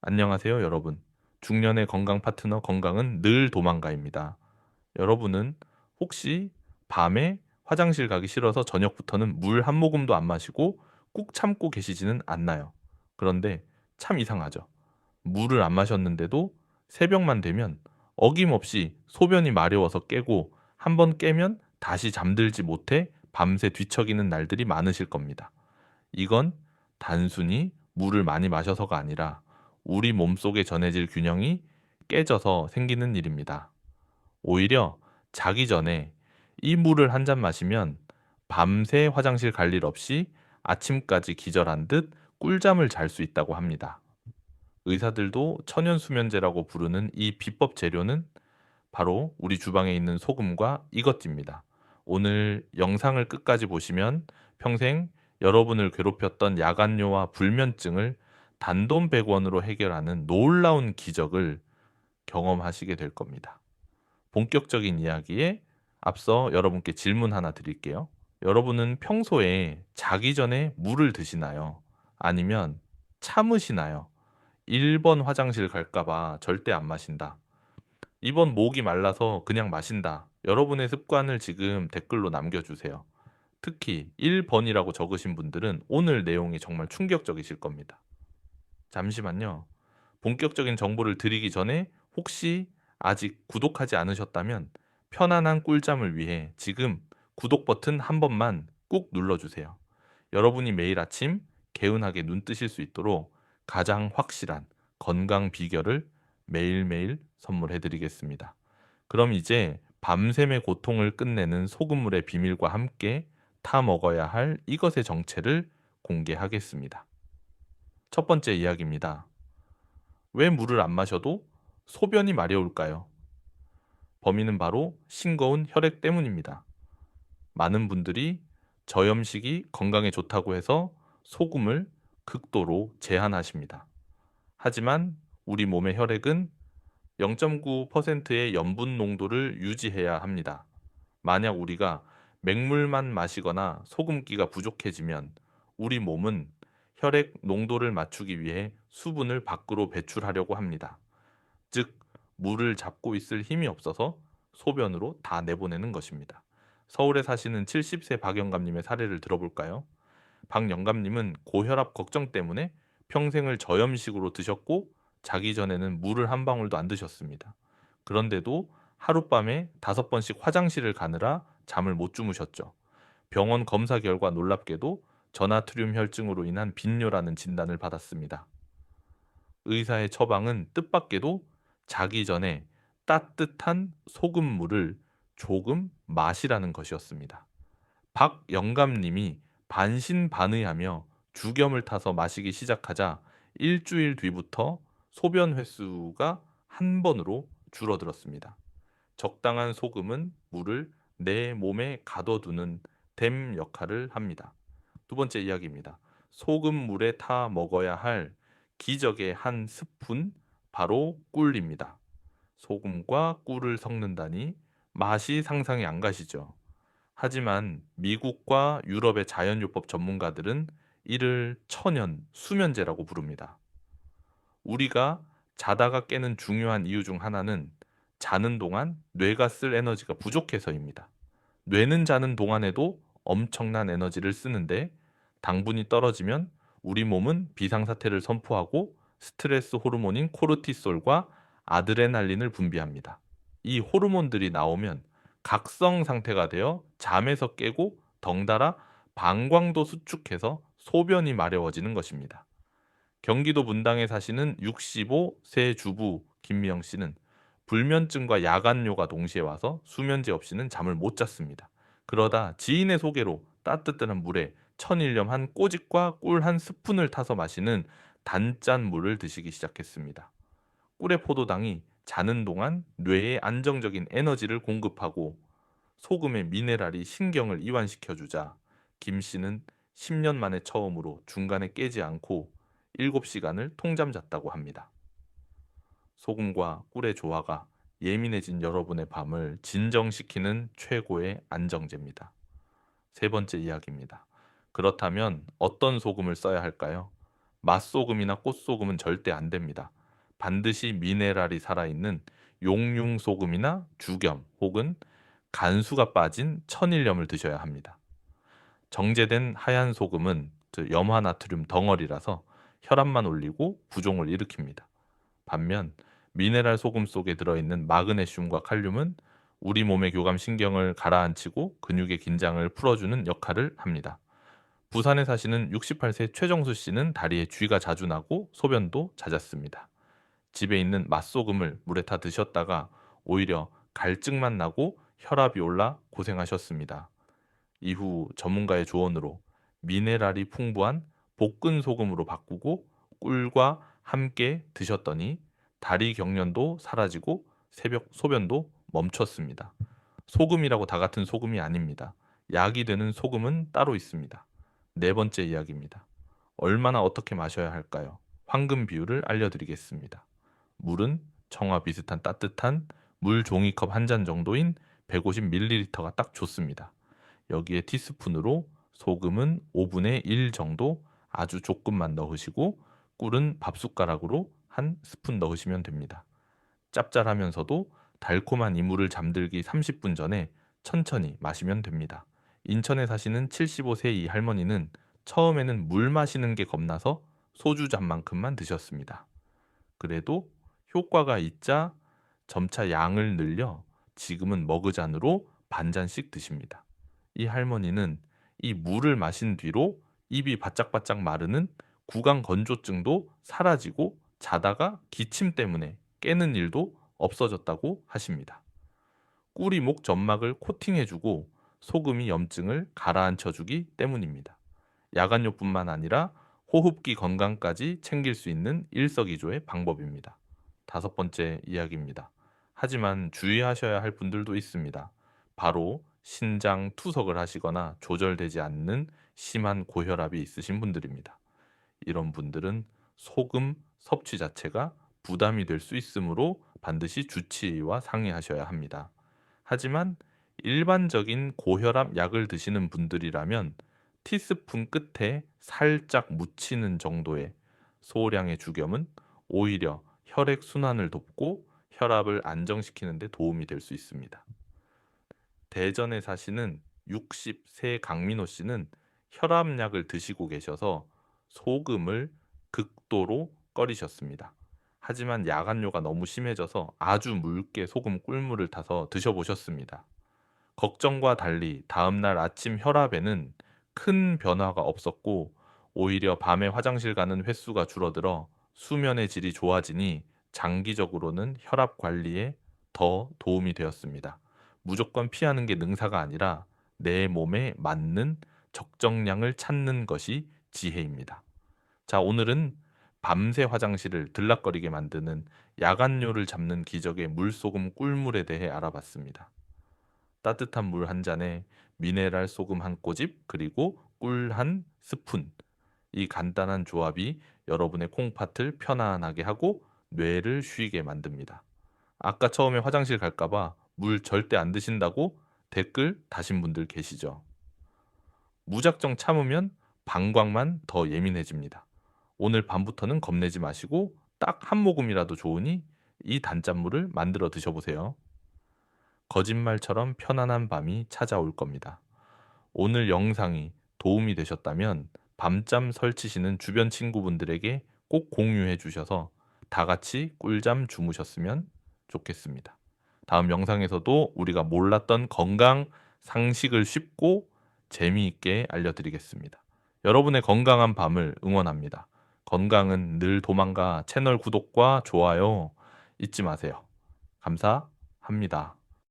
안녕하세요, 여러분. 중년의 건강 파트너 건강은 늘 도망가입니다. 여러분은 혹시 밤에 화장실 가기 싫어서 저녁부터는 물 한 모금도 안 마시고 꾹 참고 계시지는 않나요? 그런데 참 이상하죠. 물을 안 마셨는데도 새벽만 되면 어김없이 소변이 마려워서 깨고 한 번 깨면 다시 잠들지 못해 밤새 뒤척이는 날들이 많으실 겁니다. 이건 단순히 물을 많이 마셔서가 아니라 우리 몸속에 전해질 균형이 깨져서 생기는 일입니다. 오히려 자기 전에 이 물을 한 잔 마시면 밤새 화장실 갈 일 없이 아침까지 기절한 듯 꿀잠을 잘 수 있다고 합니다. 의사들도 천연수면제라고 부르는 이 비법 재료는 바로 우리 주방에 있는 소금과 이것입니다. 오늘 영상을 끝까지 보시면 평생 여러분을 괴롭혔던 야간뇨와 불면증을 단돈 100원으로 해결하는 놀라운 기적을 경험하시게 될 겁니다. 본격적인 이야기에 앞서 여러분께 질문 하나 드릴게요. 여러분은 평소에 자기 전에 물을 드시나요? 아니면 참으시나요? 1번 화장실 갈까봐 절대 안 마신다. 이번 목이 말라서 그냥 마신다. 여러분의 습관을 지금 댓글로 남겨주세요. 특히 1번이라고 적으신 분들은 오늘 내용이 정말 충격적이실 겁니다. 잠시만요. 본격적인 정보를 드리기 전에 혹시 아직 구독하지 않으셨다면 편안한 꿀잠을 위해 지금 구독 버튼 한 번만 꾹 눌러주세요. 여러분이 매일 아침 개운하게 눈 뜨실 수 있도록 가장 확실한 건강 비결을 매일매일 선물해 드리겠습니다. 그럼 이제 밤샘의 고통을 끝내는 소금물의 비밀과 함께 타 먹어야 할 이것의 정체를 공개하겠습니다. 첫 번째 이야기입니다. 왜 물을 안 마셔도 소변이 마려울까요? 범인은 바로 싱거운 혈액 때문입니다. 많은 분들이 저염식이 건강에 좋다고 해서 소금을 극도로 제한하십니다. 하지만 우리 몸의 혈액은 0.9%의 염분 농도를 유지해야 합니다. 만약 우리가 맹물만 마시거나 소금기가 부족해지면 우리 몸은 혈액 농도를 맞추기 위해 수분을 밖으로 배출하려고 합니다. 즉, 물을 잡고 있을 힘이 없어서 소변으로 다 내보내는 것입니다. 서울에 사시는 70세 박 영감님의 사례를 들어볼까요? 박 영감님은 고혈압 걱정 때문에 평생을 저염식으로 드셨고 자기 전에는 물을 한 방울도 안 드셨습니다. 그런데도 하룻밤에 5번씩 화장실을 가느라 잠을 못 주무셨죠. 병원 검사 결과 놀랍게도 저나트륨 혈증으로 인한 빈뇨라는 진단을 받았습니다. 의사의 처방은 뜻밖에도 자기 전에 따뜻한 소금물을 조금 마시라는 것이었습니다. 박 영감님이 반신반의하며 죽염을 타서 마시기 시작하자 일주일 뒤부터 소변 횟수가 한 번으로 줄어들었습니다. 적당한 소금은 물을 내 몸에 가둬두는 댐 역할을 합니다. 두 번째 이야기입니다. 소금물에 타 먹어야 할 기적의 한 스푼, 바로 꿀입니다. 소금과 꿀을 섞는다니 맛이 상상이 안 가시죠? 하지만 미국과 유럽의 자연요법 전문가들은 이를 천연 수면제라고 부릅니다. 우리가 자다가 깨는 중요한 이유 중 하나는 자는 동안 뇌가 쓸 에너지가 부족해서입니다. 뇌는 자는 동안에도 엄청난 에너지를 쓰는데 당분이 떨어지면 우리 몸은 비상사태를 선포하고 스트레스 호르몬인 코르티솔과 아드레날린을 분비합니다. 이 호르몬들이 나오면 각성 상태가 되어 잠에서 깨고 덩달아 방광도 수축해서 소변이 마려워지는 것입니다. 경기도 분당에 사시는 65세 주부 김미영 씨는 불면증과 야간뇨가 동시에 와서 수면제 없이는 잠을 못 잤습니다. 그러다 지인의 소개로 따뜻한 물에 천일염 한 꼬집과 꿀 한 스푼을 타서 마시는 단짠 물을 드시기 시작했습니다. 꿀의 포도당이 자는 동안 뇌에 안정적인 에너지를 공급하고 소금의 미네랄이 신경을 이완시켜 주자 김 씨는 10년 만에 처음으로 중간에 깨지 않고 7시간을 통잠 잤다고 합니다. 소금과 꿀의 조화가 예민해진 여러분의 밤을 진정시키는 최고의 안정제입니다. 세 번째 이야기입니다. 그렇다면 어떤 소금을 써야 할까요? 맛소금이나 꽃소금은 절대 안 됩니다. 반드시 미네랄이 살아있는 용융소금이나 죽염 혹은 간수가 빠진 천일염을 드셔야 합니다. 정제된 하얀 소금은 염화나트륨 덩어리라서 혈압만 올리고 부종을 일으킵니다. 반면 미네랄 소금 속에 들어있는 마그네슘과 칼륨은 우리 몸의 교감 신경을 가라앉히고 근육의 긴장을 풀어주는 역할을 합니다. 부산에 사시는 68세 최정수 씨는 다리에 쥐가 자주 나고 소변도 잦았습니다. 집에 있는 맛소금을 물에 타 드셨다가 오히려 갈증만 나고 혈압이 올라 고생하셨습니다. 이후 전문가의 조언으로 미네랄이 풍부한 볶은 소금으로 바꾸고 꿀과 함께 드셨더니 다리 경련도 사라지고 새벽 소변도 멈췄습니다. 소금이라고 다 같은 소금이 아닙니다. 약이 되는 소금은 따로 있습니다. 네 번째 이야기입니다. 얼마나 어떻게 마셔야 할까요? 황금 비율을 알려드리겠습니다. 물은 청아 비슷한 따뜻한 물 종이컵 한 잔 정도인 150ml가 딱 좋습니다. 여기에 티스푼으로 소금은 5분의 1 정도 아주 조금만 넣으시고 꿀은 밥숟가락으로 한 스푼 넣으시면 됩니다. 짭짤하면서도 달콤한 이물을 잠들기 30분 전에 천천히 마시면 됩니다. 인천에 사시는 75세 이 할머니는 처음에는 물 마시는 게 겁나서 소주 잔만큼만 드셨습니다. 그래도 효과가 있자 점차 양을 늘려 지금은 머그잔으로 반 잔씩 드십니다. 이 할머니는 이 물을 마신 뒤로 입이 바짝바짝 마르는 구강 건조증도 사라지고 자다가 기침 때문에 깨는 일도 없어졌다고 하십니다. 꿀이 목 점막을 코팅해주고 소금이 염증을 가라앉혀주기 때문입니다. 야간요뿐만 아니라 호흡기 건강까지 챙길 수 있는 일석이조의 방법입니다. 다섯 번째 이야기입니다. 하지만 주의하셔야 할 분들도 있습니다. 바로 신장 투석을 하시거나 조절되지 않는 심한 고혈압이 있으신 분들입니다. 이런 분들은 소금 섭취 자체가 부담이 될 수 있으므로 반드시 주치의와 상의하셔야 합니다. 하지만 일반적인 고혈압 약을 드시는 분들이라면 티스푼 끝에 살짝 묻히는 정도의 소량의 죽염은 오히려 혈액 순환을 돕고 혈압을 안정시키는 데 도움이 될 수 있습니다. 대전에 사시는 60세 강민호 씨는 혈압약을 드시고 계셔서 소금을 극도로 꺼리셨습니다. 하지만 야간요가 너무 심해져서 아주 묽게 소금 꿀물을 타서 드셔보셨습니다. 걱정과 달리 다음날 아침 혈압에는 큰 변화가 없었고 오히려 밤에 화장실 가는 횟수가 줄어들어 수면의 질이 좋아지니 장기적으로는 혈압 관리에 더 도움이 되었습니다. 무조건 피하는 게 능사가 아니라 내 몸에 맞는 적정량을 찾는 것이 지혜입니다. 자, 오늘은 밤새 화장실을 들락거리게 만드는 야간요를 잡는 기적의 물소금 꿀물에 대해 알아봤습니다. 따뜻한 물 한 잔에 미네랄 소금 한 꼬집 그리고 꿀 한 스푼. 이 간단한 조합이 여러분의 콩팥을 편안하게 하고 뇌를 쉬게 만듭니다. 아까 처음에 화장실 갈까봐 물 절대 안 드신다고 댓글 다신 분들 계시죠? 무작정 참으면 방광만 더 예민해집니다. 오늘 밤부터는 겁내지 마시고 딱 한 모금이라도 좋으니 이 단짠물을 만들어 드셔보세요. 거짓말처럼 편안한 밤이 찾아올 겁니다. 오늘 영상이 도움이 되셨다면 밤잠 설치시는 주변 친구분들에게 꼭 공유해 주셔서 다 같이 꿀잠 주무셨으면 좋겠습니다. 다음 영상에서도 우리가 몰랐던 건강 상식을 쉽고 재미있게 알려드리겠습니다. 여러분의 건강한 밤을 응원합니다. 건강은 늘 도망가 채널 구독과 좋아요 잊지 마세요. 감사합니다.